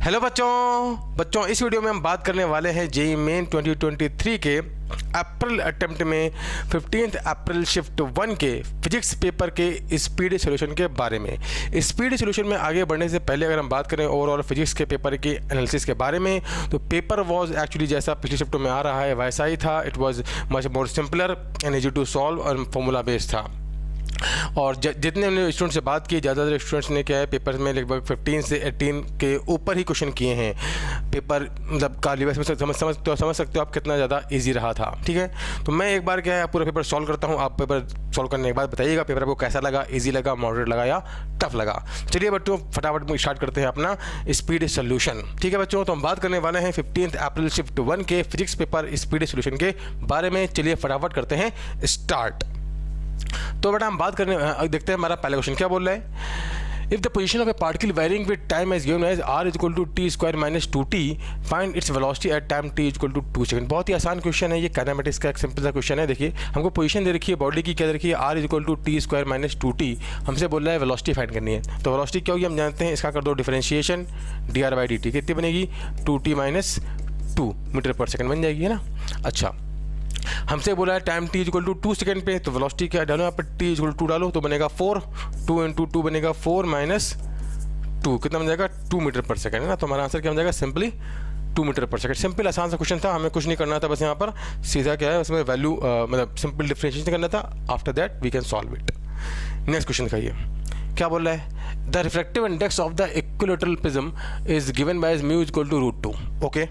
Hello बच्चों इस video में हम बात करने वाले हैं जेईई मेन 2023 के अप्रैल अटेम्प्ट में 15 अप्रैल शिफ्ट 1 के फिजिक्स पेपर के स्पीड सॉल्यूशन के बारे में। स्पीड सॉल्यूशन में आगे बढ़ने से पहले अगर हम बात करें ओवरऑल फिजिक्स के पेपर के एनालिसिस के बारे में, तो पेपर वाज एक्चुअली जैसा पिछली शिफ्ट में आ रहा है वैसा ही था। It was much more simpler and easy to solve और फॉर्मूला बेस्ड था। और जितने हमने स्टूडेंट से बात की, ज़्यादातर स्टूडेंट्स ने क्या है पेपर में लगभग 15 से 18 के ऊपर ही क्वेश्चन किए हैं। पेपर मतलब का लेवल समझ सकते हो आप कितना ज़्यादा इजी रहा था। ठीक है, तो मैं एक बार क्या है पूरा पेपर सॉल्व करता हूँ। आप पेपर सॉल्व करने के बाद बताइएगा पेपर आपको कैसा लगा, ईजी लगा, मॉडरेट लगा या टफ लगा। चलिए बच्चों फटाफट स्टार्ट करते हैं अपना स्पीड सोल्यूशन। ठीक है बच्चों, तो हम बात करने वाले हैं 15 अप्रैल शिफ्ट 1 के फिजिक्स पेपर स्पीड सोल्यूशन के बारे में। चलिए फटाफट करते हैं स्टार्ट। तो बेटा हम बात करने देखते हैं हमारा पहला क्वेश्चन क्या बोल रहा है। If the position of a particle varying with time as given as r equal to t square minus 2t, find its velocity at time t equal to 2 second. बहुत ही आसान क्वेश्चन है ये, काइनेमेटिक्स का एक सिंपल सा question है। देखिए हमको पोजीशन दे रखी है बॉडी की, क्या दे रखी है r equal to t square minus 2t। हमसे बोल रहा है वेलोसिटी फाइंड करनी है। तो वेलोसिटी क्या होगी हम जानते हैं, इसका कर दो डिफरेंशिएशन dr बाई dt कितनी बनेगी 2t माइनस 2 मीटर पर सेकंड बन जाएगी, है ना। अच्छा हमसे बोला है time t equal to 2 second पे, तो वेलोसिटी क्या डालो यहाँ पर t इक्वल टू 2 डालो तो बनेगा 4, 2 इंटू 2 बनेगा 4 माइनस 2 कितना बन जाएगा 2 मीटर पर सेकंड, है ना। तो हमारा आंसर क्या बन जाएगा सिंपली 2 मीटर पर सेकंड। सिंपल आसान सा क्वेश्चन था, हमें कुछ नहीं करना था, बस यहाँ पर सीधा क्या है उसमें वैल्यू मतलब सिंपल डिफरेंशिएशन करना था। After that we can solve it. Next question दिखाइए क्या बोल रहा है। The refractive index of the equilateral prism is given by mu equal to √2। Okay,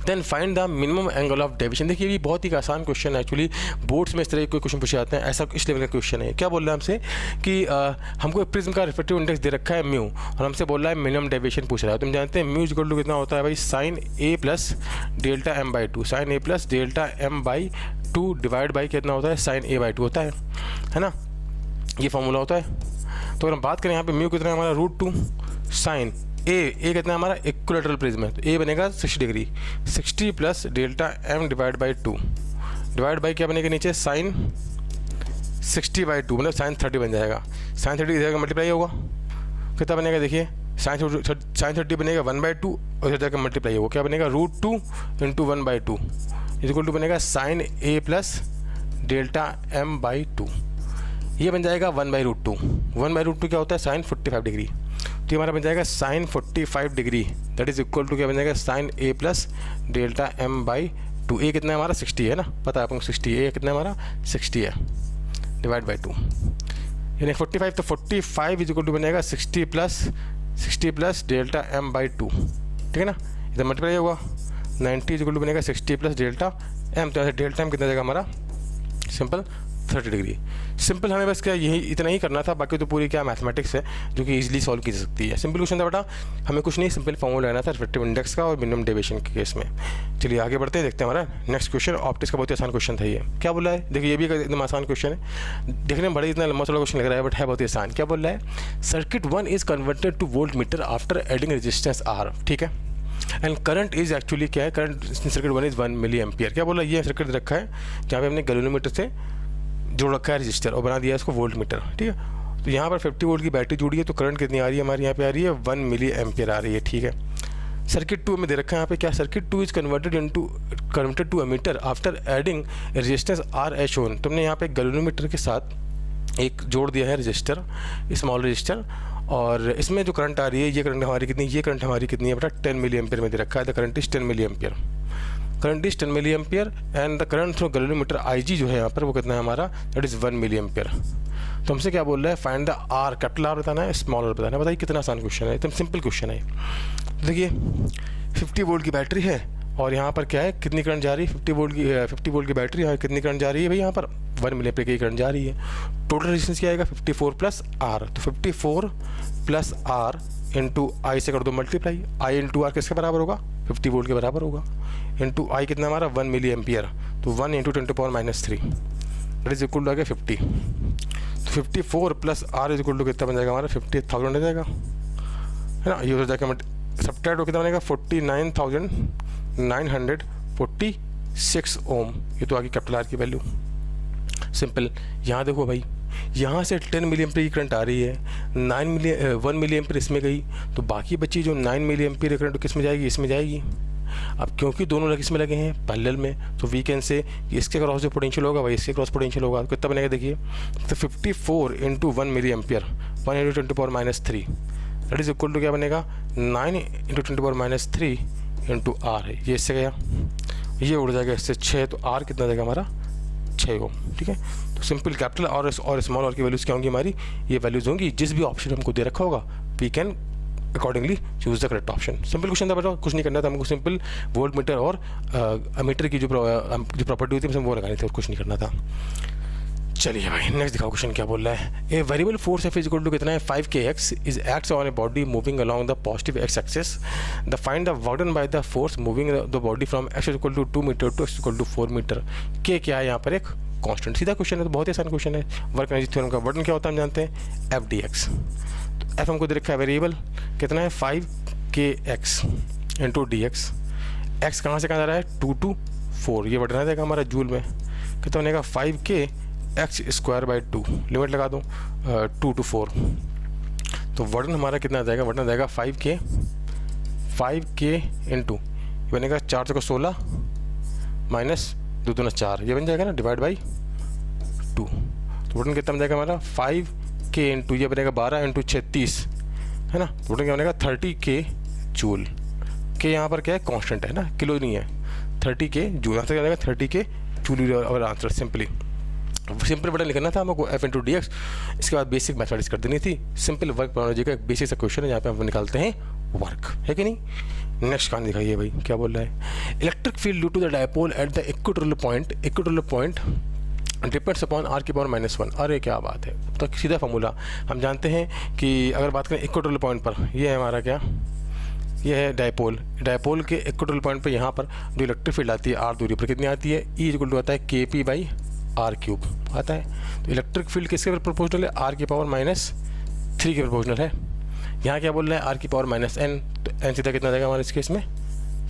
then find the minimum angle of deviation. देखिए ये बहुत ही आसान क्वेश्चन है, एक्चुअली बोर्ड्स में इस तरह के क्वेश्चन पूछे जाते हैं, ऐसा इस लेवल का क्वेश्चन है। क्या बोल रहा है हमसे कि हमको प्रिज्म का रिफ्रैक्टिव इंडेक्स दे रखा है म्यू और हमसे बोल रहा है मिनिमम डेविएशन पूछ रहा है। तुम जानते हैं म्यू इक्वल टू कितना होता है भाई, sine A plus delta m by 2। Sine A plus delta m by 2 divide by कितना होता है साइन ए बाई 2 होता है ना, ये फॉर्मूला होता है। तो अगर हम बात करें यहाँ पे म्यू कितना है हमारा √2 साइन ए कितना है हमारा इक्विलैटरल प्रिज्म है, तो ए बनेगा 60 degree, 60 plus delta m divide by 2 divide by क्या बनेगा नीचे साइन 60 बाई 2 मतलब साइन 30 बन जाएगा। साइन 30 इधर का मल्टीप्लाई होगा कितना बनेगा, देखिए साइन 30 बनेगा 1/2 और इधर का मल्टीप्लाई होगा क्या बनेगा √2 इंटू 1/2 इक्वल टू बनेगा sine A plus delta m by 2। ये बन जाएगा 1/√2। 1/√2 क्या होता है साइन 45 डिग्री, तो हमारा बन जाएगा sine 45 degree that is equal to क्या बन जाएगा sine A plus delta m by 2। A कितना है हमारा 60 है ना, पता है आपको 60, ए कितना है हमारा 60 है डिवाइड बाई 2 यानी 45, तो 45 इज इक्वल टू बनेगा 60 प्लस डेल्टा एम बाई 2। ठीक है ना, इधर मल्टीप्लाई होगा 90 इज इक्वल टू बनेगा 60 प्लस डेल्टा एम, तो डेल्टा एम कितना जाएगा हमारा सिंपल 30 डिग्री। सिंपल हमें बस क्या यही इतना ही करना था, बाकी तो पूरी क्या मैथमेटिक्स है जो कि इजीली सॉल्व की जा सकती है। सिंपल क्वेश्चन था बेटा, हमें कुछ नहीं सिंपल फॉर्मूला लेना था रिफ्रैक्टिव इंडेक्स का और मिनिमम डेविएशन के केस में। चलिए आगे बढ़ते हैं, देखते हैं हमारा नेक्स्ट क्वेश्चन। ऑप्टिक्स का बहुत ही आसान क्वेश्चन था ये। क्या बोला है देखिए, ये भी एकदम आसान क्वेश्चन है, देखने में बड़ा इतना लंबा चौड़ा क्वेश्चन लग रहा है बट है बहुत ही आसान। क्या बोल रहा है, circuit 1 is converted to volt meter after adding resistance R। ठीक है, एंड करंट इज एक्चुअली क्या है, current circuit 1 is 1 milli ampere. क्या बोला, ये सर्किट रखा है जहाँ पे हमने गैल्वेनोमीटर से जोड़ रखा है रजिस्टर और बना दिया है इसको वोल्ट मीटर। ठीक है, तो यहाँ पर 50 वोल्ट की बैटरी जुड़ी है, तो करंट कितनी आ रही है हमारी यहाँ पे आ रही है 1 मिली एम्पियर आ रही है। ठीक है, सर्किट 2 में दे रखा है यहाँ पे क्या, circuit 2 is converted to ammeter after adding resistance R as shown. तुमने यहाँ पे गैल्वेनोमीटर के साथ एक जोड़ दिया है रजिस्टर, स्मॉल रजिस्टर, और इसमें जो करंट आ रही है ये करंट हमारी कितनी, ये करंट हमारी कितनी है बेटा 10 मिली एम्पियर में दे रखा है। The current is 10 milli ampere, current is 10 milli ampere and the current through galvanometer IG जो है यहाँ पर वो कितना है हमारा, दैट इज 1 मिली एम्पियर। तो हमसे क्या बोल रहा है, find the R, capital R बताना है, स्मॉल R बताना है। बताइए कितना आसान क्वेश्चन है, एकदम सिंपल क्वेश्चन है। देखिए 50 वोल्ट की बैटरी है और यहाँ पर क्या है कितनी करंट जा रही है, 50 वोल्ट की बैटरी है, कितनी करंट जा रही है भाई यहाँ पर 1 मिली एम्पियर की करंट जा रही है। टोटल रेजिस्टेंस क्या आएगा 54 प्लस R, तो 54 प्लस R इंटू आई से कर दो मल्टीप्लाई, आई इंटू आर किसके बराबर होगा 50 वोल्ट के बराबर होगा, इंटू आई कितना हमारा 1 मिली एम्पियर, तो 1 into 10⁻³ that is equal to आ गया 50। तो 54 plus R is equal to कितना बन जाएगा हमारा 50,000 हो जाएगा, है ना। ये हो जाएगा सब्ट्रैक्ट हो कितना बनेगा 49,946 ओम। ये तो आ गई कैपिटल आर की वैल्यू। सिंपल, यहाँ देखो भाई यहाँ से 10 मिली एम्पीयर की करंट आ रही है, 1 मिली एम्पीयर इसमें गई, तो बाकी बची जो 9 मिली एम्पीयर करंट किस में जाएगी, इसमें जाएगी। अब क्योंकि दोनों इसमें लगे हैं पैरेलल में, तो वी कैन से इसके क्रॉस जो पोटेंशियल होगा वही इसके क्रॉस पोटेंशियल होगा। कितना बनेगा देखिए, तो 54 into 1 milli ampere 1 into 10⁻³ that is equal to क्या बनेगा, 9 इंटू 10⁻³ इंटू आर है, ये इससे गया, ये उड़ जाएगा इससे 6, तो आर कितना देगा हमारा 6 ओम। ठीक है, तो सिंपल कैपिटल और स्मॉल और की वैल्यूज़ क्या होंगी हमारी, ये वैल्यूज़ होंगी जिस भी ऑप्शन हमको दे रखा होगा, we can accordingly choose the correct option. Simple question था बेटा, कुछ नहीं करना था हमको, सिंपल वोल्ट मीटर और अमीटर की जो प्रॉपर्टी होती है वो लगानी थी और कुछ नहीं करना था। चलिए भाई नेक्स्ट दिखाओ क्वेश्चन क्या बोल रहा है। A variable force F is equal to कितना है 5kx is acts on a body moving along the positive x axis, the find the work done by the force moving the body from x is equal to 2 meter to x equal to 4 meter. के क्या है यहाँ पर एक constant, सीधा question है, तो बहुत ही आसान क्वेश्चन है। वर्क एनर्जी थ्योरम का वर्डन क्या होता है हम जानते हैं, एफ डी एक्स। तो एफ हमको दे रखा है वेरिएबल कितना है 5kx into D x, x कहाँ से कहाँ जा रहा है 2 to 4, ये बढ़ना देगा हमारा जूल में, कितना बनेगा 5k x square by 2, limit लगा दूँ 2 to 4, तो वर्डन हमारा कितना आ जाएगा, वर्डन आ जाएगा 5k इंटू बनेगा 4 को 16 माइनस 2 दूना 4, ये बन जाएगा ना डिवाइड बाई 2, तो वर्डन कितना बन जाएगा हमारा 5k इंटू ये बनेगा 12 इंटू 36 है ना, वर्डन क्या बनेगा 30k जूल। के यहाँ पर क्या है कांस्टेंट है ना, किलो नहीं है, 30k जूल, यहाँ से क्या जाएगा 30k जूल और आंसर। सिंपल बटन लिखना था हमको एफ इंटू डी एक्स, इसके बाद बेसिक मैथमेटिक्स कर देनी थी। सिंपल वर्क प्रोनोलॉजी का एक बेसिक सा क्वेश्चन है जहाँ पे हम निकालते हैं वर्क, है कि नहीं। नेक्स्ट कहानी दिखाइए भाई क्या बोल रहा है। Electric field due to the dipole at the equatorial point depends upon r⁻⁻1। अरे क्या बात है, तो सीधा फार्मूला हम जानते हैं कि अगर बात करें इक्वेटोरियल पॉइंट पर, ये है हमारा क्या, ये है डायपोल के इक्वेटोरियल पॉइंट पर यहाँ पर जो इलेक्ट्रिक फील्ड आती है r दूरी पर कितनी आती है, E इक्वल टू आता है kp/r³ आता है। तो इलेक्ट्रिक फील्ड किसके पर प्रोपोर्शनल है, r⁻³ के प्रोपोर्शनल है। यहाँ क्या बोल रहा है r⁻n, तो n सीधा कितना देगा हमारे इस केस में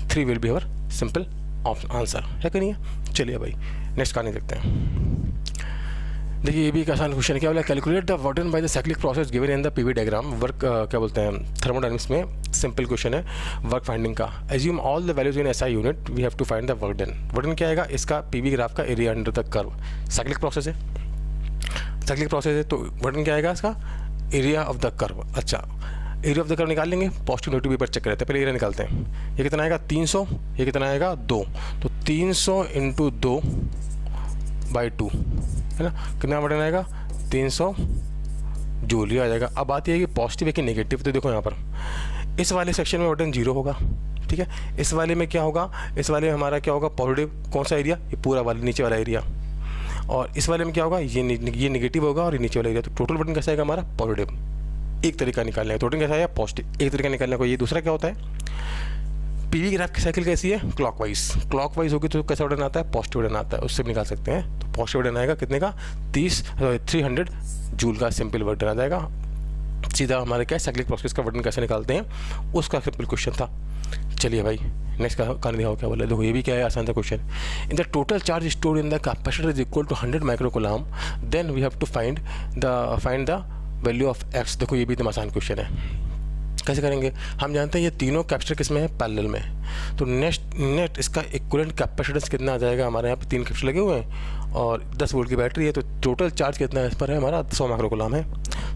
3 will be our simple answer, है कि नहीं है। चलिए भाई नेक्स्ट कहानी देखते हैं। देखिए ये भी एक आसान क्वेश्चन है, क्या बोला, calculate the work done by the cyclic process given in the PV diagram. Work क्या बोलते हैं थर्मोडायनामिक्स में, सिंपल क्वेश्चन है वर्क फाइंडिंग का। Assume all the values in SI unit, we have to find the work done. Work done क्या आएगा, इसका PV graph का area under the curve, cyclic process है, तो वर्क डन क्या आएगा इसका एरिया ऑफ द कर्व। अच्छा एरिया ऑफ द कर्व निकाल लेंगे, पॉजिटिव नेगेटिव पेपर चेक करते हैं, पहले एरिया निकालते हैं। ये कितना आएगा 300, ये कितना आएगा 2, तो 300 इंटू 2/2 है ना, कितना वर्क डन आएगा 300 जूल, ये आ जाएगा। अब बात ये है कि पॉजिटिव है कि नेगेटिव, तो देखो यहाँ पर इस वाले सेक्शन में वर्क डन 0 होगा, ठीक है। इस वाले में क्या होगा, इस वाले में हमारा क्या होगा पॉजिटिव, कौन सा एरिया, ये पूरा वाला नीचे वाला एरिया, और इस वाले में क्या होगा ये नेगेटिव होगा और ये नीचे वाला एरिया। तो टोटल वर्क डन कैसा आएगा हमारा पॉजिटिव, एक तरीका निकालने का। टोटल कैसा है पॉजिटिव, एक तरीका निकालने को। ये दूसरा क्या होता है पीवी ग्राफ की साइकिल कैसी है क्लॉकवाइज होगी, तो कैसा वर्क डन आता है पॉजिटिव वर्क डन आता है, उससे भी निकाल सकते हैं। तो पॉजिटिव वर्क डन आएगा कितने का 300 जूल का सिंपल वर्क डन आ जाएगा। सीधा हमारे क्या साइक्लिक प्रोसेस का वर्क डन कैसे निकालते हैं उसका सिंपल क्वेश्चन था। चलिए भाई नेक्स्ट का कहानी दिखाओ क्या बोला। देखो ये भी क्या है आसान सा question. In the total charge stored in the capacitor is equal to 100 microcoulomb, then we have to find the value of x. देखो ये भी एकदम आसान क्वेश्चन है, कैसे करेंगे। हम जानते हैं ये तीनों कैपेसिटर किस में है पैरेलल में, तो नेट इसका इक्विवेलेंट कैपेसिटेंस कितना आ जाएगा। हमारे यहाँ पे 3 कैपेसिटर लगे हुए हैं और 10 वोल्ट की बैटरी है, तो टोटल चार्ज कितना है इस पर है हमारा 100 माइक्रोकूलम है।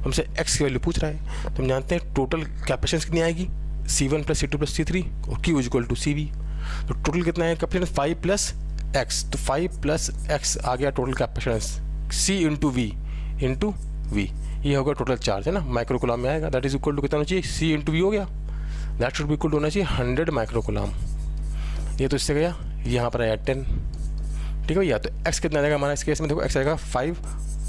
हमसे एक्स की वैल्यू पूछ रहा है, तो हम जानते हैं टोटल कैपेसिटेंस कितनी आएगी C1 + C2 + C3 और Q = CV। तो टोटल कितना है कैपेसिटेंस 5 + x, तो 5 + x आ गया total capacitance, C × V × V, ये होगा टोटल चार्ज है ना, माइक्रोकूलम में आएगा। दैट इज इक्वल टू कितना होना चाहिए C × V हो गया, that should be equal to होना चाहिए 100 माइक्रोकूलम। ये तो इससे गया, यहाँ पर आया 10, ठीक है भैया। तो x कितना आएगा हमारा इस केस में, देखो x आएगा 5,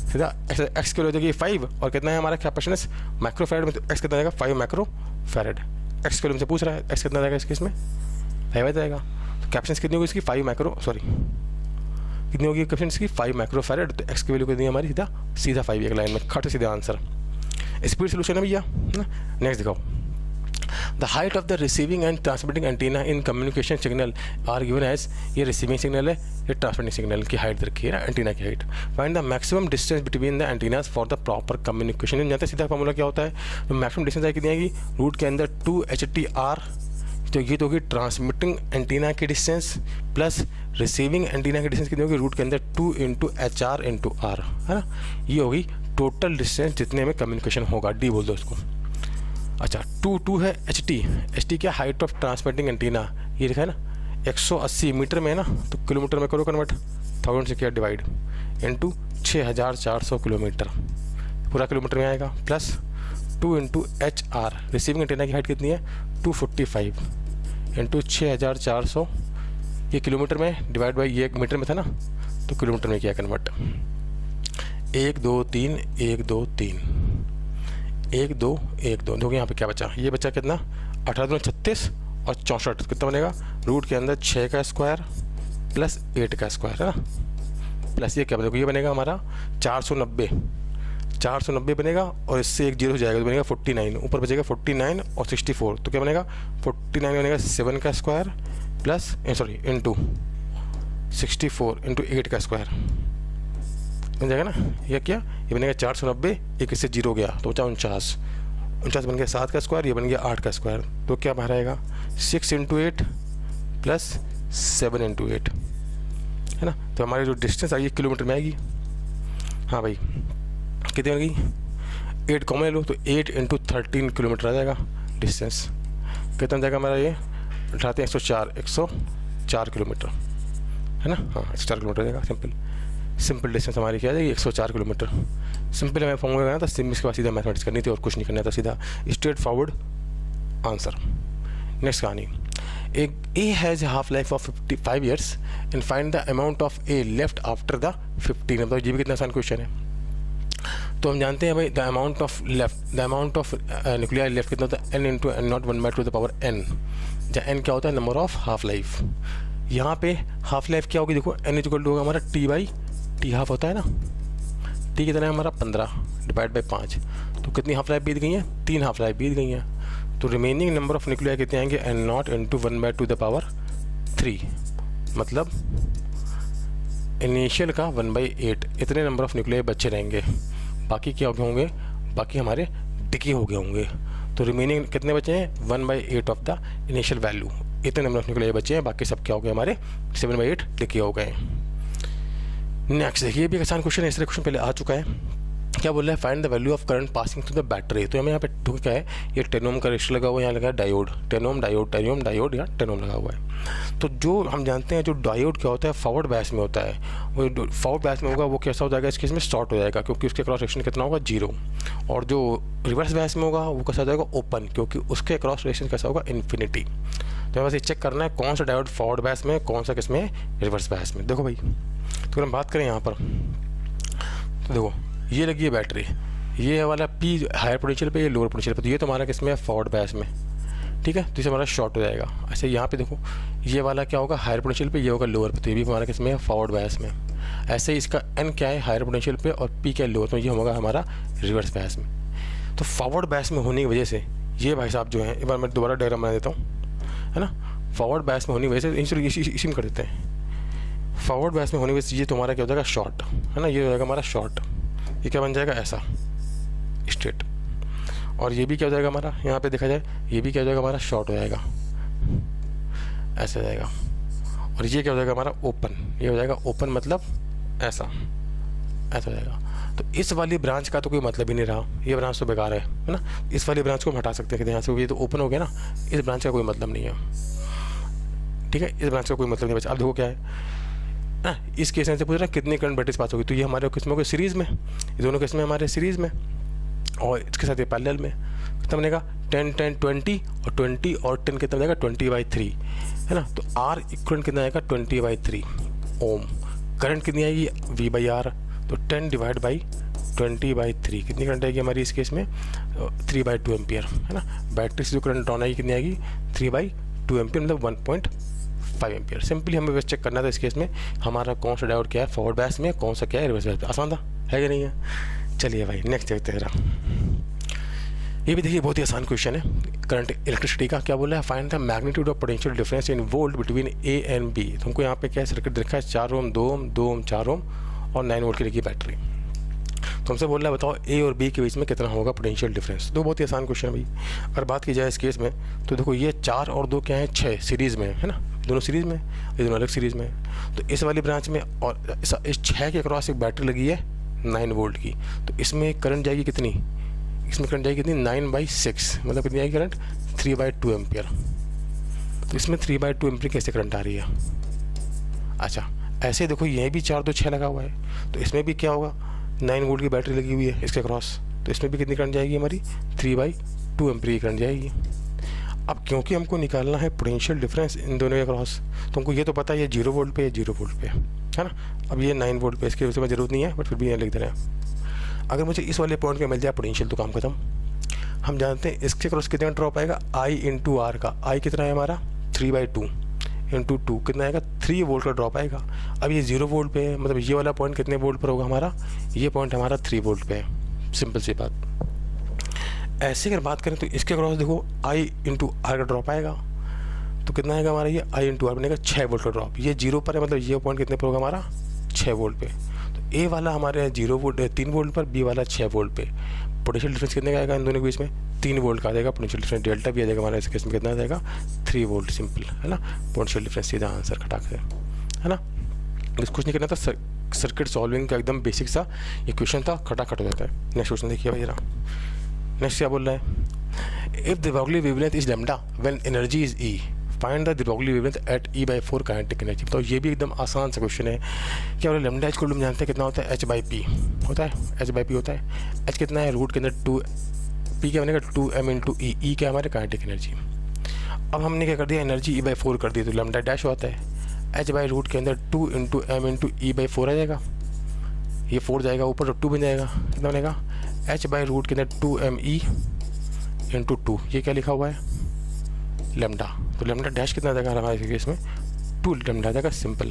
सीधा x के लिए देखिए 5 और कितना है हमारा कैपेसिटेंस माइक्रोफैरड में, तो x कितना आएगा 5 माइक्रोफैरड। x के लिए हमसे पूछ रहा है x कितना आएगा इस केस में 5 आएगा। तो कैपेसिटेंस कितनी होगी इसकी 5 माइक्रो, सॉरी कितनी होगी कैपेसिटेंस की 5 माइक्रोफैरड। तो x की वैल्यू कितनी है हमारी सीधा 5, एक लाइन में खट सीधा आंसर। स्पीड सोल्यूशन है भैया। नेक्स्ट दिखाओ the height of the receiving and transmitting antenna in communication signal are given as, ये रिसीविंग सिग्नल है, ये ट्रांसमिटिंग सिग्नल की हाइट रखी है ना, एंटीना की height. Find the maximum distance between the antennas for the proper communication. जानते हैं सीधा फॉर्मूला क्या होता है, तो मैक्सिमम डिस्टेंस है कितनी आएगी, रूट के अंदर 2HTR, तो ये तो होगी ट्रांसमिटिंग एंटीना की डिस्टेंस प्लस रिसीविंग एंटीना की डिस्टेंस कितनी होगी, रूट के अंदर 2 × HR × R, है ना, ये होगी टोटल डिस्टेंस जितने में कम्युनिकेशन होगा, D बोल दो इसको। अच्छा 2 है HT क्या, हाइट ऑफ ट्रांसमिटिंग एंटीना, ये लिखा है ना 180 मीटर में है ना, तो किलोमीटर में करो कन्वर्ट, 1000 से किया डिवाइड, इंटू 6400 किलोमीटर, पूरा किलोमीटर में आएगा, प्लस 2 × HR, रिसीविंग एंटीना की हाइट कितनी है 245 इंटू 6400, ये किलोमीटर में डिवाइड बाई ये मीटर में था ना, तो किलोमीटर में किया कन्वर्ट, 1 2 3 1 2 3 1 2 1 2, देखो यहाँ पे क्या बचा, ये बचा कितना 18 2 36 और 64, कितना बनेगा, रूट के अंदर 6 का स्क्वायर प्लस 8 का स्क्वायर, है ना, प्लस ये क्या बनेगा, ये बनेगा हमारा 490 बनेगा, और इससे एक जीरो हो जाएगा तो बनेगा 49, ऊपर बचेगा 49 और 64, तो क्या बनेगा 49 बनेगा 7 का स्क्वायर प्लस इंटू 64 × 8 का स्क्वायर, बन जाएगा ना, ये क्या, ये बनेगा 490, एक इससे जीरो गया तो बचा 49 बन गया 7 का स्क्वायर, ये बन गया 8 का स्क्वायर, तो क्या बाहर आएगा 6 × 8 प्लस 7 × 8, है ना, तो हमारी जो डिस्टेंस आई किलोमीटर में आएगी। हाँ भाई कितनी होगी, 8 कॉमन ले लो तो 8 × 13 किलोमीटर आ जाएगा डिस्टेंस, कितना जाएगा हमारा, ये उठाते हैं 104 किलोमीटर, है ना, हाँ 104 किलोमीटर जाएगा। सिंपल डिस्टेंस हमारी क्या जाएगी 104 किलोमीटर। सिंपल हमें फॉर्मूला करना था, इसके बाद सीधा मैथमेटिक्स करनी थी और कुछ नहीं करना था, सीधा स्ट्रेट फॉरवर्ड आंसर। नेक्स्ट कहानी, एक A has half life of 55 years and find the amount of A left after the 15। मतलब ये भी कितना आसान क्वेश्चन है। तो हम जानते हैं भाई the amount of nuclear left कितना होता है, n × n02 n, जहाँ n क्या होता है नंबर ऑफ हाफ लाइफ। यहाँ पे हाफ लाइफ क्या होगी, देखो n = होगा हमारा t/t हाफ होता है ना, t कितना है हमारा 15 डिवाइड बाई 5, तो कितनी हाफ लाइफ बीत गई है, 3 हाफ लाइफ बीत गई हैं। तो रिमेनिंग नंबर ऑफ न्यूक्लियर कितने आएंगे, n0 × 1/3, मतलब इनिशियल का 1/8, इतने नंबर ऑफ न्यूक्लियर बच्चे रहेंगे। बाकी क्या हो गए होंगे, बाकी हमारे डिके हो गए होंगे। तो रिमेनिंग कितने बचे हैं, 1/8 ऑफ द इनिशियल वैल्यू, इतने नंबर ऑफ न्यूक्लियर बचे हैं, बाकी सब क्या हो गए हमारे 7/8 डिके हो गए। नेक्स्ट देखिए, ये भी एक आसान क्वेश्चन है, इसलिए क्वेश्चन पहले आ चुका है। क्या बोल रहा है, find the value of current passing through the battery. तो हमें यहाँ पे क्या है, ये 10 ओम का रजिस्टर लगा हुआ है, यहाँ लगा है डायोड, 10 ओम डायोड, 10 ओम डायोड, यहाँ 10 ओम लगा हुआ है। तो जो हम जानते हैं जो डायोड क्या होता है, फॉरवर्ड बायस में होता है, वो फॉरवर्ड बायस में होगा वो कैसा हो जाएगा, इस केस में शॉर्ट हो जाएगा क्योंकि उसके क्रॉस सेक्शन कितना होगा 0, और जो रिवर्स बायस में होगा वो कैसा हो जाएगा ओपन, क्योंकि उसके क्रॉस सेक्शन कैसा होगा इन्फिनिटी। तो बस ये चेक करना है कौन सा डायोड फॉरवर्ड बायस में, कौन सा किस में रिवर्स बायस में। देखो भाई, तो हम बात करें यहाँ पर, तो देखो ये लगी है बैटरी, ये वाला P हायर पोटेंशियल पे, ये लोअर पोटेंशियल पे, तो ये तो हमारा किसमें है फॉरवर्ड बायस में, ठीक है, तो इसे हमारा शॉर्ट हो जाएगा। ऐसे यहाँ पे देखो ये वाला क्या होगा हायर पोटेंशियल पे, ये होगा लोअर पे, तो ये भी हमारा किसमें है फॉरवर्ड बायस में। ऐसे ही इसका N क्या है हायर पोटेंशियल पे और P क्या है लोअर, तो ये होगा हमारा रिवर्स बायस में। तो फॉरवर्ड बायस में होने की वजह से ये भाई साहब जो है, एक बार मैं दोबारा डायग्राम बना देता हूँ, है ना, फॉरवर्ड बायस में होने की वजह से इसी में कर देते हैं। फॉरवर्ड बायस में होने की वजह से ये तुम्हारा क्या हो जाएगा शॉर्ट, है ना, ये हो जाएगा हमारा शॉर्ट, ये क्या बन जाएगा ऐसा स्ट्रेट, और ये भी क्या हो जाएगा हमारा, यहाँ पे देखा जाए ये भी क्या हो जाएगा हमारा शॉर्ट हो जाएगा, ऐसा हो जाएगा, और ये क्या हो जाएगा हमारा ओपन, ये हो जाएगा ओपन मतलब ऐसा हो जाएगा। तो इस वाली ब्रांच का तो कोई मतलब ही नहीं रहा, ये ब्रांच तो बेकार है ना, इस वाली ब्रांच को हम हटा सकते हैं यहाँ से, ये तो ओपन हो गया ना, इस ब्रांच का कोई मतलब नहीं है, ठीक है, इस ब्रांच का कोई मतलब नहीं बचा। अब देखो क्या है ना, इस केस से पूछ रहा है कितनी करंट बैटरीज पास होगी, तो ये हमारे किस्मों के सीरीज़ में, ये दोनों किस्में हमारे सीरीज़ में, और इसके साथ ये पैरेलल में कितना बनेगा 10 10 20 और 20 और 10 कितना बनेगा 20/3, है ना। तो R इक्वलेंट कितना आएगा 20/3 ओम। करंट कितनी आएगी V/R, तो 10 डिवाइड बाई 20/3 कितनी करंट आएगी हमारी इस केस में 3/2 एम्पियर, है ना। बैटरी से जो करंट डाउन आएगी कितनी आएगी 3/2 एम्पियर, मतलब 1.5 एम्पियर। सिंपली हमें बस चेक करना था इस केस में हमारा कौन सा डायोड क्या है फॉरवर्ड बायस में, कौन सा क्या है रिवर्स बायस में। आसान था, है कि नहीं है। चलिए भाई नेक्स्ट देखते हैं। ये भी देखिए बहुत ही आसान क्वेश्चन है, करंट इलेक्ट्रिसिटी का। क्या बोला है, find the magnitude of potential difference in volt between A and B. तो हमको यहाँ पे क्या सर्किट देखा है, 4 ओम 2 ओम 2 ओम 4 ओम और 9 वोल्ट की लगी बैटरी। तो हमसे बोल रहा है बताओ ए और बी के बीच में कितना होगा पोटेंशियल डिफरेंस। तो बहुत ही आसान क्वेश्चन है भाई। अगर बात की जाए इस केस में तो देखो ये 4 और 2 क्या है, 6 सीरीज़ में है ना, दोनों सीरीज़ में, ये दोनों अलग सीरीज़ में। तो इस वाली ब्रांच में और इस 6 के क्रॉस एक बैटरी लगी है 9 वोल्ट की। तो इसमें करंट जाएगी कितनी, इसमें करंट जाएगी कितनी 9/6, मतलब कितनी आएगी करंट 3/2 एम्पियर। तो इसमें 3/2 एम्पियर कैसे करंट आ रही है। अच्छा ऐसे देखो ये भी 4 2 6 लगा हुआ है, तो इसमें भी क्या होगा 9 वोल्ट की बैटरी लगी हुई है इसके क्रॉस, तो इसमें भी कितनी करंट जाएगी हमारी 3/2 एम्पियर की करंट जाएगी। अब क्योंकि हमको निकालना है पोटेंशियल डिफरेंस इन दोनों के क्रॉस, तो हमको ये तो पता है ये 0 वोल्ट पे है, 0 वोल्ट पे है ना। अब ये 9 वोल्ट पे, इसकी वजह से ज़रूरत नहीं है बट फिर भी यहाँ लिख दे रहे हैं। अगर मुझे इस वाले पॉइंट पे मिल जाए पोटेंशियल तो काम खत्म। हम जानते हैं इसके क्रॉस कितना ड्रॉप आएगा, I इंटू आर का, I कितना है हमारा 3/2 इंटू 2 कितना आएगा 3 वोल्ट का ड्रॉप आएगा। अब ये 0 वोल्ट पे है, मतलब ये वाला पॉइंट कितने वोल्ट पर होगा हमारा, ये पॉइंट हमारा 3 वोल्ट पे है। सिंपल सी बात। ऐसे अगर बात करें तो इसके क्रॉस देखो I इंटू आर का ड्रॉप आएगा, तो कितना आएगा हमारा ये I इंटू आर बनेगा 6 वोल्ट का ड्रॉप। ये 0 पर है, मतलब ये पॉइंट कितने पर होगा हमारा 6 वोल्ट पे। तो ए वाला हमारे 0 वोल्ट 3 वोल्ट पर, बी वाला 6 वोल्ट पे। पोटेंशियल डिफरेंस कितने का आएगा इन दोनों के बीच में 3 वोल्ट का आ जाएगा। पोटेंशियल डिफरेंस डेल्टा भी आ जाएगा हमारा, इस केस में कितना आ जाएगा 3 वोल्ट, सिंपल है ना। पोटेंशियल डिफरेंस सीधा आंसर खटाक से, है ना। बस कुछ नहीं करना था, सर्किट सॉल्विंग का एकदम बेसिक सा ये क्वेश्चन था, खटाखट हो जाता है। नेक्स्ट क्वेश्चन देखिए भाई जरा, नेक्स्ट क्या बोल रहा है, if the Broglie wavelength is lambda when energy is E, find the Broglie wavelength at E/4 kinetic energy. तो ये भी एकदम आसान सा क्वेश्चन है। क्या बोले लैम्डा एच को हम जानते हैं कितना होता है, H/P होता है, H/P होता है। H कितना है रूट के अंदर 2, P क्या बनेगा 2m इंटू ई, ई क्या हमारे काइनेटिक एनर्जी। अब हमने क्या कर दिया एनर्जी E/4 कर दी, तो लैम्डा डैश होता है H/रूट के अंदर 2 इंटू m इंटू E/4 आ जाएगा, ये 4 जाएगा ऊपर तो 2 बन जाएगा, कितना बनेगा H/रूट के अंदर 2me इंटू 2, ये क्या लिखा हुआ है लैम्डा। तो लैम्डा डैश कितना आ जाएगा हमारे केस में 2 लैम्डा आ जाएगा, सिंपल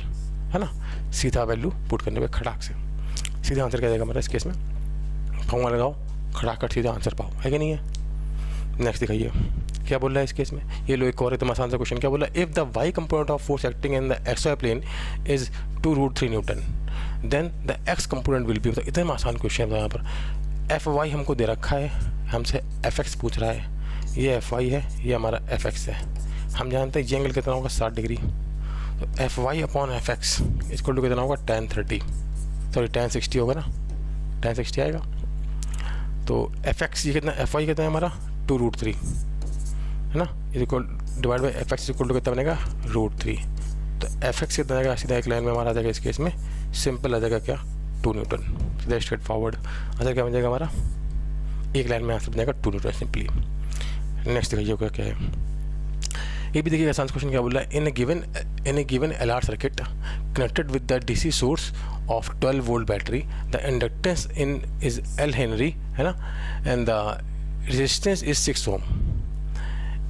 है ना। सीधा वैल्यू पुट करने पे खड़ाक से सीधा आंसर क्या जाएगा हमारा इस केस में, फॉर्मूला लगाओ खड़ाक कर सीधा आंसर पाओ, है कि नहीं है। नेक्स्ट दिखाइए क्या बोल रहा है इस केस में, ये लो एक और एकदम आसान सा क्वेश्चन। क्या बोला, if the y component of force acting in the x y plane is 2√3 newton then the x component will be. इतना आसान क्वेश्चन है यहाँ पर। एफ वाई हमको दे रखा है, हमसे एफ एक्स पूछ रहा है, ये एफ वाई है, ये हमारा एफ एक्स है। हम जानते हैं ये एंगल कितना होगा 60 डिग्री, तो F y upon F x इसको टू कितना होगा tan 60 होगा ना, tan 60 आएगा। तो एफ एक्स ये कितना, एफ वाई कितना है हमारा 2√3 है ना, इसको divide by F x equal to कितना बनेगा √3। तो एफ एक्स कितना आएगा सीधा एक लाइन में हमारा आ जाएगा, इस केस में सिंपल आ जाएगा क्या 2 न्यूटन, सीधा स्ट्रेट फॉरवर्ड आंसर क्या बन जाएगा हमारा, एक लाइन में आंसर बन जाएगा 2 न्यूटन सिंपली। नेक्स्ट देखिए क्या है, ये भी देखिए आसान क्वेश्चन क्या बोल रहा है, in a given LR circuit connected with the DC source of 12 volt battery the inductance in is L henry है ना, and the resistance is 6 ohm.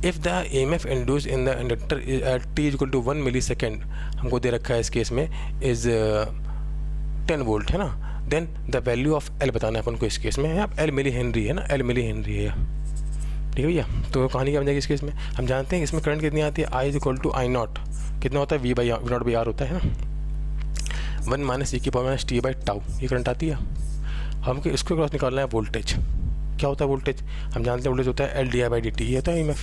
If the EMF induce in the inductor at t equal to 1 milli second, हमको दे रखा है इस case में is 10 volt है ना, then the value of L बताना है अपन को इस केस में, अब L मिली हेनरी है ना, L मिली हेनरी है, ठीक है भैया। तो कहानी क्या बन जाएगी इस केस में, हम जानते हैं इसमें करंट कितनी आती है, I equal to I naught कितना होता है V/R होता है ना, 1 माइनस e की पावर माइनस t/τ ये करंट आती है। हमको इसको क्रॉस निकालना है वोल्टेज, क्या होता है वोल्टेज, हम जानते हैं वोल्टेज होता है L/d/dt, ये होता है EMF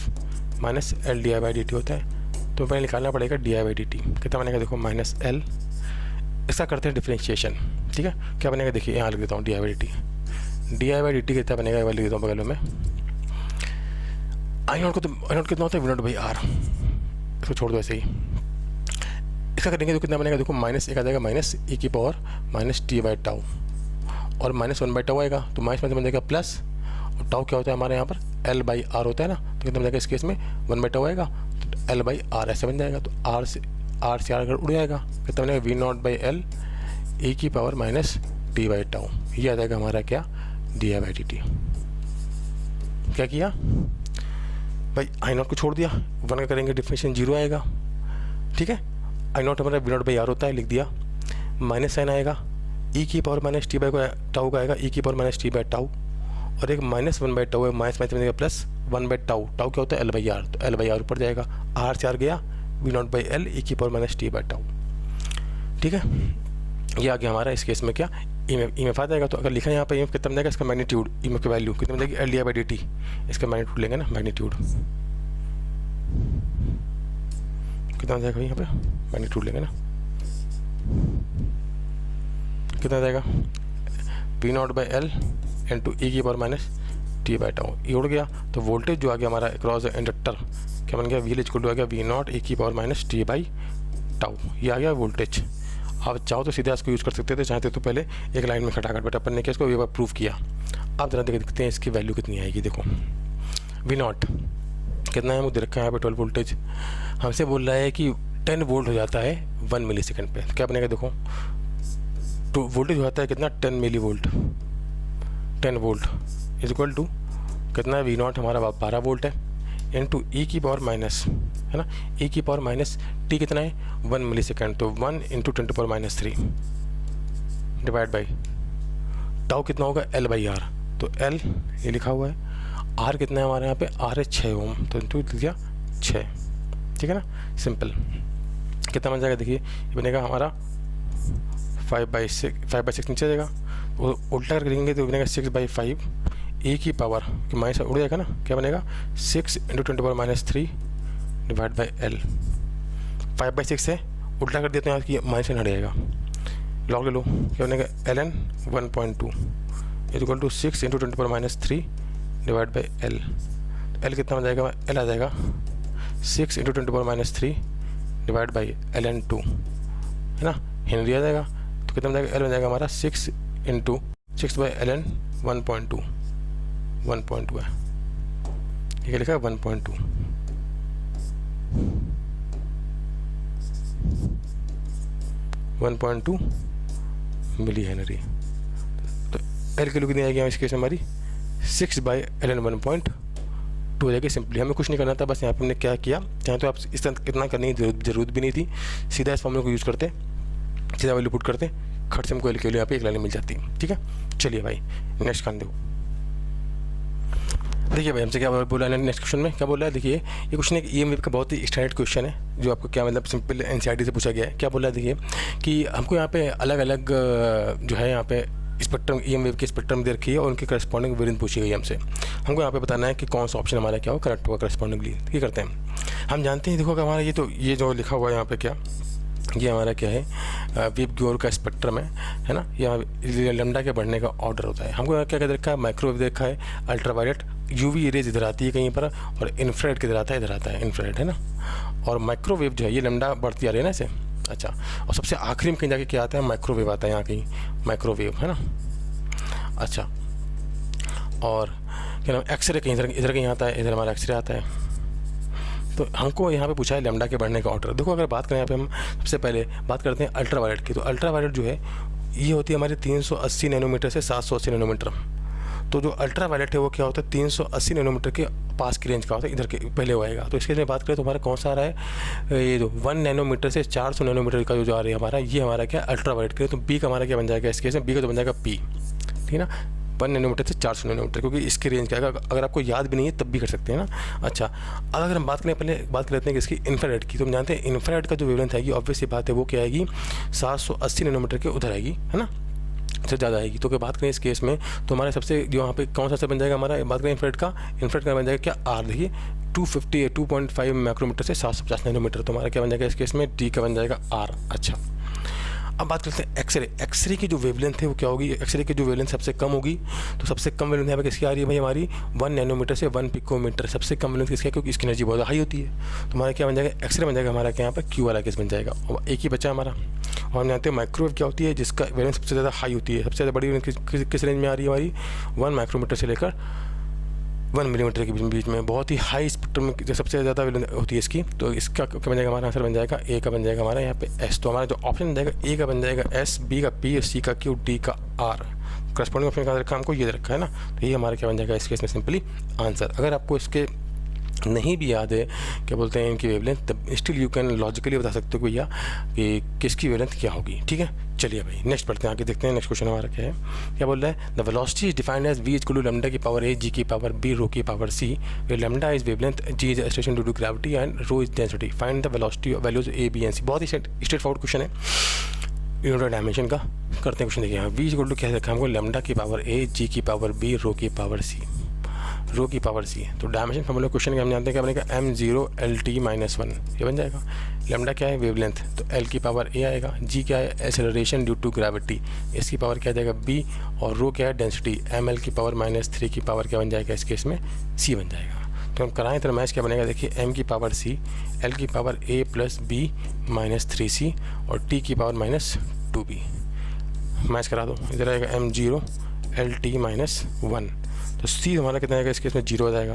माइनस L/d/dt होता है। तो पहले निकालना पड़ेगा d/dt कितना बनेगा, देखो माइनस L, इसका करते हैं डिफ्रेंशिएशन, ठीक है। क्या बनेगा देखिए यहाँ लिख देता हूँ d/dt कितना बनेगा, ये वाला लिख देता हूँ बगल में। I नॉट कितना होता है V0/R, इसको छोड़ दो ऐसे ही। इसका करेंगे तो कितना बनेगा, देखो माइनस 1 आ जाएगा माइनस e की पावर माइनस t/τ और माइनस 1/τ आएगा, तो माइनस में बन जाएगा प्लस, और टाउ क्या होता है हमारे यहाँ पर L/R होता है ना, तो कितना बन जाएगा इस केस में 1/τ आएगा, तो L/R ऐसे बन जाएगा। तो R से R अगर उड़ जाएगा कितना बनेगा V0/L e की पावर माइनस t/τ, ये आ जाएगा हमारा क्या d/dt। क्या किया भाई, I नॉट को छोड़ दिया, 1 का करेंगे डिफरेंशिएशन 0 आएगा, ठीक है। I नॉट हमारा V0/R होता है, लिख दिया, माइनस साइन आएगा, e की पावर माइनस t/τ का आएगा, e की पावर माइनस t/τ, और एक -1/टाउ है, माइनस बनेगा प्लस 1/टाउ। टाउ क्या होता है? L/R, तो L/R ऊपर जाएगा, R से R गया, V0/L e⁻t/टाउ। ठीक है, ये आ गया हमारा इस केस में क्या EMF आ जाएगा। तो अगर लिखा है यहाँ पर EMF कितना जाएगा, इसका मैग्नीट्यूड, EMF की वैल्यू कितनी जाएगी, L/dt, इसका मैग्नीट्यूड लेंगे ना, मैग्नीट्यूड कितना जाएगा यहाँ पे, मैग्नीट्यूड लेंगे ना, कितना जाएगा V0/L इंटू e⁻t/टाउ। ये उड़ गया, तो वोल्टेज जो आ गया हमारा अक्रॉस इंडक्टर क्या बन गया, VL इक्वल आ गया V0 e⁻t/टाउ। ये आ गया वोल्टेज। आप चाहो तो सीधे इसको यूज़ कर सकते थे, चाहते तो पहले एक लाइन में खटाखट, बट अपन ने क्या इसको ये प्रूफ किया। आप जरा देखते हैं इसकी वैल्यू कितनी आएगी। देखो V0 कितना है, मुझे रखा है यहाँ पे 12 वोल्टेज, हमसे बोल रहा है कि 10 वोल्ट हो जाता है 1 मिलीसेकंड पे। तो क्या बनेगा, देखो तो वोल्टेज हो जाता है कितना, 10 milli volt, 10 volt is equal to कितना है, V0 हमारा 12 वोल्ट है, इंटू e⁻, है ना, e⁻t कितना है 1 मिलीसेकंड, तो 1 इंटू 10⁻³ डिवाइड बाई टाउ कितना होगा L/R, तो L ये लिखा हुआ है, R कितना है हमारे यहाँ पे, R है 6 ओम, तो इंटू दिया 6। ठीक है ना, सिंपल। कितना बन जाएगा, देखिए ये बनेगा हमारा 5/6 नीचे जाएगा, वो उल्टा करके लिखेंगे तो बनेगा 6/5 e की पावर कि माइनस उड़ जाएगा ना, क्या बनेगा 6 इंटू 10⁻³ डिवाइड बाई L। 5/6 है, उल्टा कर देते हैं कि माइनस हट जाएगा, लॉग ले लो, क्या बनेगा ln 1.2 is equal to 6 into 10⁻³ divide by L। L कितना बन जाएगा, L आ जाएगा 6 इंटू 10⁻³ डिवाइड बाई ln2, है ना, हेनरी आ जाएगा। तो कितना बन जाएगा, L बन जाएगा हमारा 6 इंटू 6/ln 1.2 है, ये लिखा है 1.2। Milli henry. तो L की कितनी आएगी इस केस में हमारी 6/ln 1.2 हो जाएगी। सिंपली हमें कुछ नहीं करना था, बस यहाँ पे हमने क्या किया, चाहे तो आप इस तरह कितना करने की जरूरत भी नहीं थी, सीधा इस फॉर्मूले को यूज़ करते, सीधा वैल्यू पुट करते, खर्च हमको L के लिए यहाँ पे एक लाइन मिल जाती है। ठीक है, चलिए भाई नेक्स्ट खान दो। देखिए भाई हमसे क्या बोला है नेक्स्ट क्वेश्चन में, क्या बोला है, देखिए ये क्वेश्चन एक EMF का बहुत ही स्टैंडर्ड क्वेश्चन है, जो आपको क्या मतलब सिंपल NCERT से पूछा गया है। क्या बोला है, देखिए कि हमको यहाँ पे अलग अलग जो है यहाँ पे स्पेक्ट्रम EMF के स्पेक्ट्रम दे रखी है और उनकी करस्पॉन्डिंग वेरिएंस पूछी गई हमसे। हमको यहाँ पे बताना है कि कौन सा ऑप्शन हमारा क्या हो करेक्ट होगा करस्पॉन्डिंगली। ये करते हैं, हम जानते हैं, देखो कि हमारा ये जो लिखा हुआ है यहाँ पे क्या, ये हमारा क्या है वेव ग्योर का स्पेक्ट्रम है ना, यहाँ लैम्डा के बढ़ने का ऑर्डर होता है। हमको यहाँ क्या क्या देखा है, माइक्रोवेव देखा है, अल्ट्रावायलेट UV रेज इधर आती है कहीं पर, और इन्फ्रारेड किधर आता है, इधर आता है इन्फ्रारेड, है ना। और माइक्रोवेव जो है ये लैम्डा बढ़ती आ रही है ना इसे। अच्छा, और सबसे आखिरी में कहीं जाके क्या आता है, माइक्रोवेव आता है यहाँ कहीं, माइक्रोवेव, है ना। अच्छा, और क्या नाम, एक्सरे कहीं इधर कहीं आता है, इधर हमारा एक्सरे आता है। तो हमको यहाँ पे पूछा है लैम्डा के बढ़ने का ऑर्डर। देखो अगर बात करें यहाँ पे हम सबसे पहले बात करते हैं अल्ट्रावायलेट की, तो अल्ट्रावायलेट जो है ये होती है हमारी 380 नैनोमीटर से 780 नैनोमीटर। तो जो अल्ट्रावायलेट है वो क्या होता है 380 नैनोमीटर के पास की रेंज का होता है, इधर के पहले हो आएगा। तो इसके लिए बात करें तो हमारा कौन सा आ रहा है, ये जो 1 नैनोमीटर से 400 नैनोमीटर का जो आ रहा है हमारा, ये हमारा क्या अल्ट्रावायलेट के लिए। तो बी का हमारा क्या बन जाएगा इस केस में, बी का तो बन जाएगा पी, ठीक है ना, 1 नैनोमीटर से 400 नैनोमीटर, क्योंकि इसकी रेंज क्या है, अगर आपको याद भी नहीं है तब भी कर सकते हैं ना। अच्छा, अब अगर हम बात करें, पहले बात कर लेते हैं कि इसकी इन्फ्रारेड की। तो हम जानते हैं इन्फ्रारेड का जो वेवलेंथ आएगी, ऑब्वियस सी बात है वो क्या आएगी 780 नैनोमीटर के उधर आएगी, है ना, से ज़्यादा आएगी। तो क्या बात करें इस केस में, तो हमारे सबसे जो यहाँ पे कौन सा से बन जाएगा हमारा, बात करें इन्फ्रारेड का बन जाएगा क्या आर, देखिए 2.5 माइक्रोमीटर से 750 नैनोमीटर। तो हमारा क्या बन जाएगा इस केस में, डी का बन जाएगा आर। अच्छा, अब बात करते हैं एक्सरे की जो वेवलेंथ है वो क्या होगी, एक्सरे की जो वेवलेंथ सबसे कम होगी। तो सबसे कम वेवलेंथ यहाँ पे किसकी आ रही है भाई, हमारी 1 नैनोमीटर से 1 पिकोमीटर। सबसे कम वेवलेंथ किसकी है, क्योंकि इसकी एनर्जी बहुत हाई होती है। तो हमारा क्या बन जाएगा, एक्सरे बन जाएगा हमारा क्या यहाँ पर क्यू वाला केस बन जाएगा। और एक ही बचा हमारा, और हम जानते हैं माइक्रोवेव क्या होती है, जिसका वेवलेंथ सबसे ज़्यादा हाई होती है। सबसे ज़्यादा बड़ी वेवलेंथ किस रेंज में आ रही है हमारी, 1 माइक्रोमीटर से लेकर 1 मिलीमीटर के बीच में, बहुत ही हाई स्पेक्ट्रम में जो सबसे ज़्यादा वेवलेंथ होती है इसकी। तो इसका क्या बन जाएगा, हमारा आंसर बन जाएगा ए का बन जाएगा हमारा यहाँ पे एस। तो हमारा जो ऑप्शन बन जाएगा ए का बन जाएगा एस, बी का पी, सी का क्यू, डी का आर। करस्पॉन्डिंग ऑप्शन का रखा हमको ये रखा है ना। तो ये हमारा क्या बन जाएगा इस केस में सिंपली आंसर। अगर आपको इसके नहीं भी याद है क्या बोलते हैं इनकी वेवलेंथ, तब स्टिल यू कैन लॉजिकली बता सकते हो भैया कि किसकी वेवलेंथ क्या होगी। ठीक है, चलिए भाई नेक्स्ट पढ़ते हैं, आगे देखते हैं नेक्स्ट क्वेश्चन हमारा क्या है। क्या बोल रहा है, the velocity is defined as v equal to lambda की पावर a, g की पावर b, रो की power c, where lambda is wavelength, g is acceleration due to gravity and rho is density. Find the velocity values a, b and c। बहुत ही straightforward question है, unit dimension का करते हैं question. देखिए v equal to क्या रखा हमको, लैम्डा की पावर a, g की पावर b, रो की पावर c, रो की पावर सी। तो डायमेंशन फॉर्मूला क्वेश्चन के हम जानते हैं क्या बनेगा, m0 LT-1 ये बन जाएगा। लैम्डा क्या है, वेवलेंथ, तो l की पावर a आएगा, g क्या है, एक्सेलरेशन ड्यू टू ग्रेविटी, इसकी पावर क्या आ जाएगा b, और रो क्या है, डेंसिटी, ml की पावर -3 की पावर क्या बन जाएगा इस केस में c बन जाएगा। तो हम कराएं तो मैच क्या बनेगा, देखिए m की पावर c, l की power a plus b -3c और t की पावर -2b। मैच करा दो, इधर आएगा m0 LT-1, तो c हमारा कितना आएगा इस केस में 0 आ जाएगा,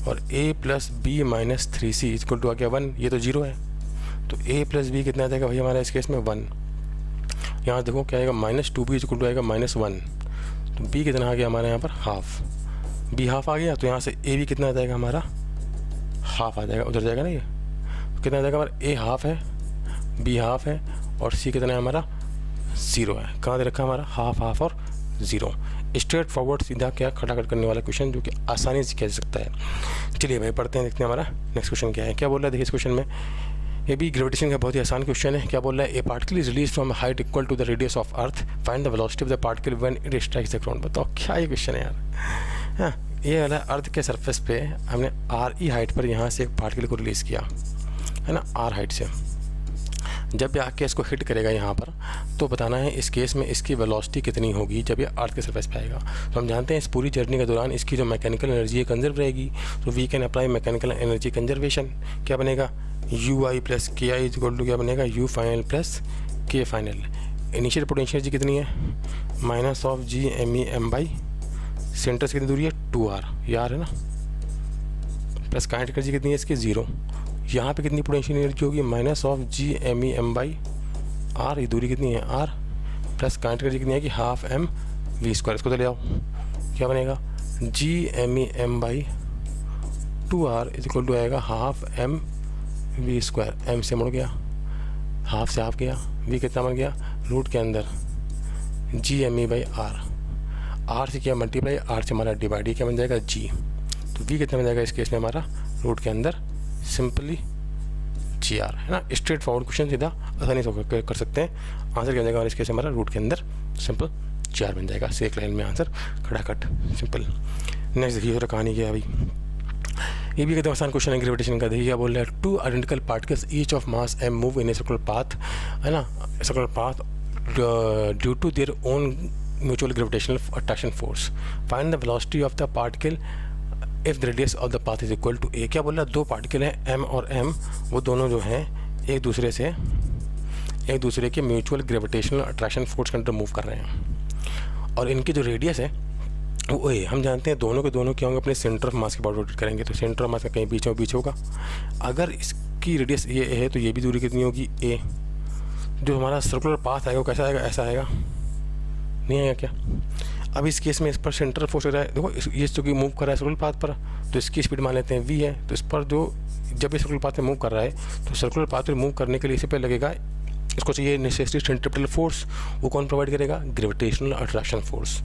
और a plus b -3c equal to आ गया 1, ये तो 0 है, तो a प्लस b कितना आ जाएगा भाई हमारा इस केस में 1। यहाँ देखो क्या आएगा, -2b इक्वल टू आएगा -1, तो b कितना आ गया हमारे यहाँ पर हाफ, b हाफ आ गया, तो यहाँ से a भी कितना आ जाएगा हमारा हाफ आ जाएगा, उधर जाएगा ना ये, तो कितना आ जाएगा हमारा a हाफ है, b हाफ है, और c कितना है हमारा 0 है। कहाँ दे रखा हमारा हाफ हाफ और 0। स्ट्रेट फॉरवर्ड सीधा क्या खटाखट करने वाला क्वेश्चन जो कि आसानी से किया जा सकता है। चलिए भाई पढ़ते हैं, देखते हैं हमारा नेक्स्ट क्वेश्चन क्या है। क्या बोल रहा है, देखिए इस क्वेश्चन में ये भी ग्रेविटेशन का बहुत ही आसान क्वेश्चन है। क्या बोल रहा है, a particle is release from height equal to the radius of earth, find the velocity of the particle when it strikes the ground. बताओ क्या ये क्वेश्चन है यार। हाँ, ये वाला अर्थ के सरफेस पे हमने RE हाइट पर यहाँ से एक पार्टिकल को रिलीज़ किया है ना, R हाइट से। जब ये आके इसको हिट करेगा यहाँ पर, तो बताना है इस केस में इसकी वेलोसिटी कितनी होगी जब ये अर्थ के सरफेस पे आएगा। तो हम जानते हैं इस पूरी जर्नी के दौरान इसकी जो मैकेनिकल एनर्जी है कंजर्व रहेगी, तो we can apply mechanical energy conservation. क्या बनेगा, UI plus KI equal to क्या बनेगा, U final plus K final. Initial potential energy कितनी है, -GME/m, सेंटर से कितनी दूरी है 2r, यार है ना, प्लस काइनेटिक एनर्जी कितनी है इसकी 0। यहाँ पे कितनी पोटेंशियल एनर्जी होगी, -GME/m, ये दूरी कितनी है r, प्लस काइनेटिक एनर्जी कितनी है कि ½ mv²। इसको तो ले आओ, क्या बनेगा, GME/m/2r इक्वल टू आएगा ½ mv²। m से मुड़ गया, हाफ से हाफ गया, v कितना बन गया रूट के अंदर GME/r, r से किया मल्टीप्लाई, r से हमारा डिवाइड, ये क्या बन जाएगा g। तो v कितना बन जाएगा इस केस में हमारा रूट के अंदर सिंपली GR, है ना। स्ट्रेट फॉरवर्ड क्वेश्चन सीधा आसानी से कर सकते हैं। आंसर क्या बन जाएगा इस केस में हमारा रूट के अंदर सिंपल GR बन जाएगा, से एक लाइन में आंसर खड़ाखट सिंपल। नेक्स्ट देखिए और कहानी क्या है भाई, ये भी एकदम आसान क्वेश्चन है ग्रेविटेशन का। देखिए क्या बोल रहा है, 2 identical particles each of mass m move in a circular path, है ना, circular path due to their own mutual gravitational attraction force, find the velocity of the particle if the radius of the path is equal to a। क्या बोल रहा है, 2 particle हैं m और m, वो दोनों जो हैं एक दूसरे के म्यूचुअल ग्रेविटेशनल अट्रैक्शन फोर्स के अंदर मूव कर रहे हैं, और इनकी जो रेडियस है वो a। हम जानते हैं दोनों के दोनों क्या होंगे, अपने सेंटर ऑफ मास के बाद रोटेट करेंगे, तो सेंटर ऑफ मास का कहीं बीच होगा। अगर इसकी रेडियस ये है तो ये भी दूरी कितनी होगी a। जो हमारा सर्कुलर पाथ आएगा वो कैसा आएगा, ऐसा आएगा, नहीं आएगा क्या। अब इस केस में इस पर सेंटर फोर्स रहा है, देखो ये चूँकि मूव कर रहा है सर्कुलर पाथ पर, तो इसकी स्पीड मान लेते हैं v है, तो इस पर जो जब ये सर्कुलर पाथ में मूव कर रहा है, तो सर्कुलर पाथ में मूव करने के लिए इससे पहले लगेगा, इसको चाहिए नेसेसरी सेंट्रीपिटल फोर्स, वो कौन प्रोवाइड करेगा, ग्रेविटेशनल अट्रैक्शन फोर्स।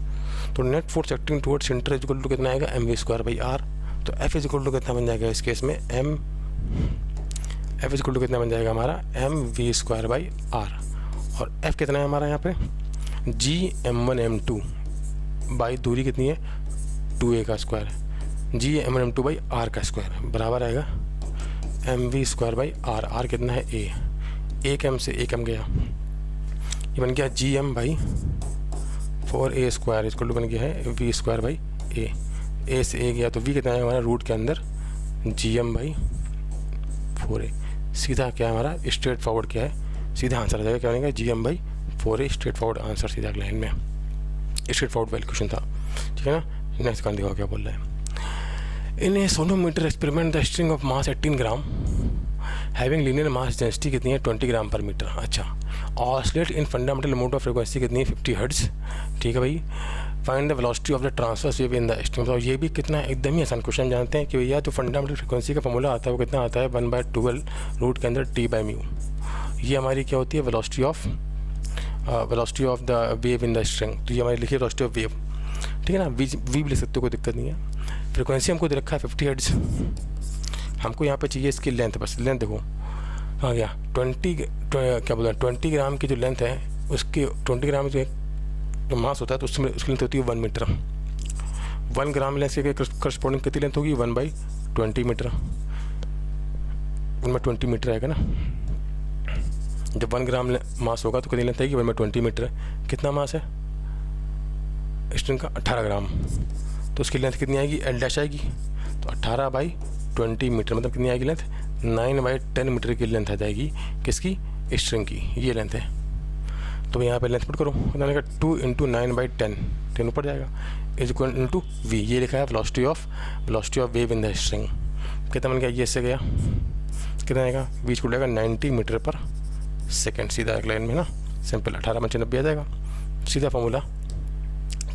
तो net force acting toward center is equal to कितना आएगा, mv²/r। तो f इज इक्वल टू कितना बन जाएगा इस केस में, f इज इक्वल टू कितना बन जाएगा हमारा mv²/r, और f कितना है हमारा यहाँ पे gm1m2 बाई दूरी कितनी है 2a का स्क्वायर, gm1m2/r का स्क्वायर बराबर आएगा mv²/r। r कितना है a, एक m से एक m गया, ये बन गया gm/4a² इसको बन गया है v²/a। a से a गया तो v कितना है हमारा रूट के अंदर gm/4a। सीधा क्या है हमारा स्ट्रेट फॉरवर्ड क्या है, सीधा आंसर आ जाएगा, क्या बनेगा gm/4a, स्ट्रेट फॉरवर्ड आंसर सीधा लाइन में, स्ट्रेट फॉरवर्ड वाला क्वेश्चन था, ठीक है ना। नेक्स्ट कान दिखाओ क्या बोल रहा है, in a sonometer experiment the string of mass 18 gram having linear mass density कितनी है 20 ग्राम पर मीटर। अच्छा, oscillate in fundamental mode of frequency कितनी है 50 हर्ट्ज, ठीक है भाई। Find the velocity of the transverse wave in the string. तो ये भी कितना एकदम ही आसान क्वेश्चन जानते हैं कि भैया जो फंडामेंटल फ्रिक्वेंसी का फॉर्मूला आता है वो कितना आता है 1/12 रूट के अंदर t/μ। ये हमारी क्या होती है velocity of the wave in the string. तो ये हमारी लिखी वेलोसिटी ऑफ वेव, ठीक है ना। वी भी लिख सकते हो, कोई दिक्कत नहीं है। फ्रिक्वेंसी हमको दे रखा है 50 हर्ट्ज, हमको यहाँ पे चाहिए इसकी लेंथ। बस लेंथ देखो आ गया 20 ग्राम की जो लेंथ है उसकी 20 ग्राम जो मास होता है तो उसकी लेंथ होती है 1 मीटर। 1 ग्राम लेंथ के करस्पॉन्डिंग कितनी लेंथ होगी 1/20 मीटर। 1/20 मीटर आएगा ना। जब 1 ग्राम मास होगा तो कितनी लेंथ आएगी 1/20 मीटर। कितना मास है स्ट्रिंग का 18 ग्राम, तो उसकी लेंथ कितनी आएगी L डैश आएगी। तो 18/20 मीटर मतलब कितनी आएगी लेंथ 9/10 मीटर की लेंथ आ जाएगी किसकी स्ट्रिंग की। ये लेंथ है। तो यहाँ पे लेंथ पुट करो, 2 × 9/10 10 ऊपर जाएगा इज इक्वल टू v। ये लिखा है velocity of wave in the string. कितना बन गया ये से गया कितना आएगा v इक्वल जाएगा 90 मीटर पर सेकेंड। सीधा एक लाइन में ना सिंपल 18/90 आ जाएगा। सीधा फॉर्मूला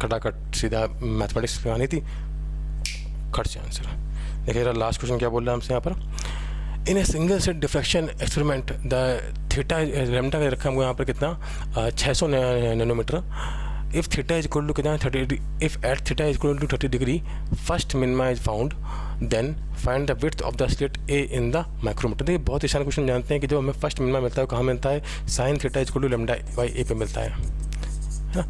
खटाखट सीधा मैथमेटिक्स लगानी थी, खट से आंसर। देखिए लास्ट क्वेश्चन क्या बोल रहा है हमसे यहाँ पर। In a single slit diffraction experiment the theta lambda का रखा हमको यहाँ पर कितना 600 nanometre. If theta is equal to कितना 30, if at theta is equal to 30 degree first minima is found then find the width of the slit a in the micrometre. देखिए बहुत आसान क्वेश्चन जानते हैं कि जो हमें फर्स्ट मिनिमा मिलता है कहाँ मिलता है sine theta is equal to lambda by a पे मिलता है ना।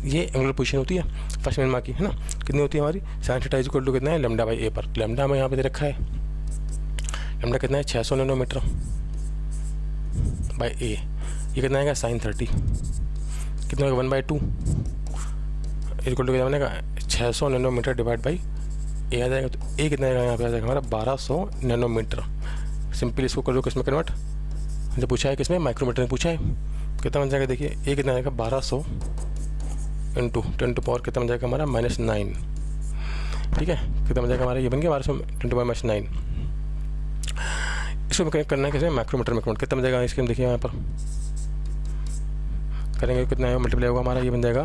ये एंगुलर पोजीशन होती है फर्स्ट मिनिमा की, है ना। कितनी होती है हमारी sine theta is equal to कितना है लैम्डा बाई ए पर। लैम्डा हमें यहाँ पे दे रखा है, लैम्डा कितना है 600 नैनोमीटर बाई ए। ये कितना आएगा साइन 30 कितना होगा 1/2 इक्वल टू कितना बनेगा 600 नैनोमीटर डिवाइड बाई ए आ जाएगा। तो ए कितना आएगा यहाँ पे आ जाएगा हमारा 1200 नैनोमीटर। सिंपल इसको कर दो किसमें कन्वर्ट, जब पूछा है किसमें माइक्रोमीटर में पूछा है। कितना बन जाएगा देखिए ए कितना आएगा 1200 × 10 टू पावर कितना बन जाएगा हमारा -9। ठीक है कितना बन जाएगा हमारा ये बन गया 1200 × 10⁻⁹। इसको कनेक्ट करना है कैसे माइक्रोमीटर में कन्वर्ट। कितना बन जाएगा इसके हम देखिए यहाँ पर करेंगे कितना है मल्टीप्लाई होगा हमारा। ये बन जाएगा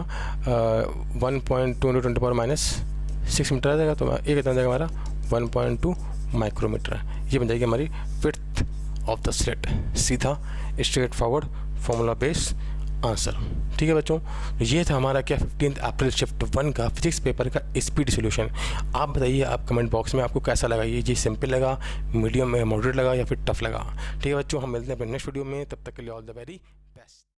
1.2 × 10⁻⁶ मीटर आ जाएगा। तो ये कितना बन जाएगा हमारा 1.2 माइक्रोमीटर। ये बन जाएगी हमारी विड्थ ऑफ द स्लिट। सीधा straight forward formula based answer. ठीक है बच्चों, ये था हमारा क्या 15 अप्रैल शिफ्ट 1 का फिजिक्स पेपर का स्पीड सॉल्यूशन। आप बताइए आप कमेंट बॉक्स में आपको कैसा लगा, ये सिंपल लगा, मीडियम में मॉडरेट लगा या फिर टफ लगा। ठीक है बच्चों, हम मिलते हैं अपने नेक्स्ट वीडियो में, तब तक के लिए ऑल द वेरी बेस्ट।